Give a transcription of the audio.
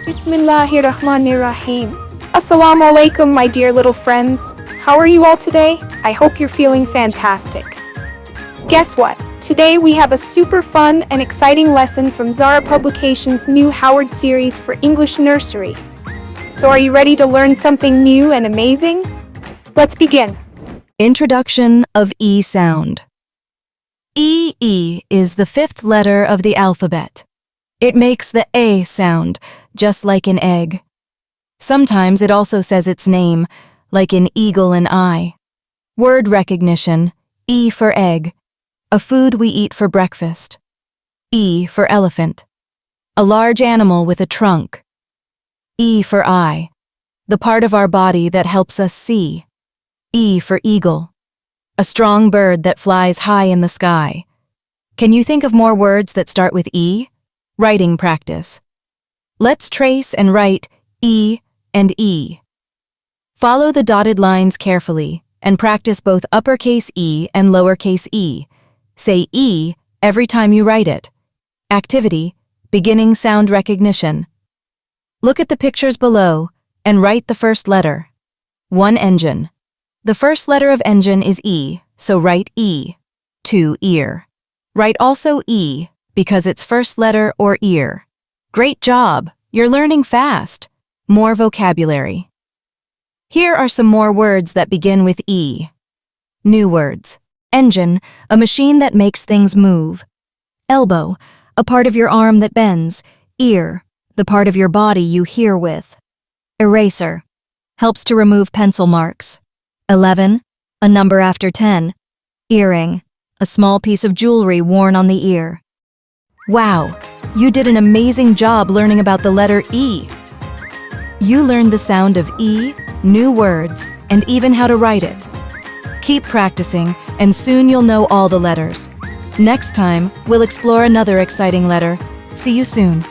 Bismillahirrahmanirrahim. Assalamu alaikum, my dear little friends. How are you all today? I hope you're feeling fantastic. Guess what? Today we have a super fun and exciting lesson from Zara Publications' new Howard series for English Nursery. So are you ready to learn something new and amazing? Let's begin. Introduction of E sound. E is the fifth letter of the alphabet. It makes the A sound, just like an egg. Sometimes it also says its name, like in eagle and eye. Word recognition, E for egg. A food we eat for breakfast. E for elephant. A large animal with a trunk. E for eye. The part of our body that helps us see. E for eagle. A strong bird that flies high in the sky. Can you think of more words that start with E? Writing practice. Let's trace and write E and E. Follow the dotted lines carefully and practice both uppercase E and lowercase e. Say E every time you write it. Activity, beginning sound recognition. Look at the pictures below and write the first letter. 1 engine. The first letter of engine is E, so write E. 2 ear. Write also E because it's first letter or ear. Great job! You're learning fast. More vocabulary. Here are some more words that begin with E. New words. Engine, a machine that makes things move. Elbow, a part of your arm that bends. Ear, the part of your body you hear with. Eraser, helps to remove pencil marks. 11, a number after 10. Earring, a small piece of jewelry worn on the ear. Wow, you did an amazing job learning about the letter E. You learned the sound of E, new words, and even how to write it. Keep practicing, and soon you'll know all the letters. Next time, we'll explore another exciting letter. See you soon.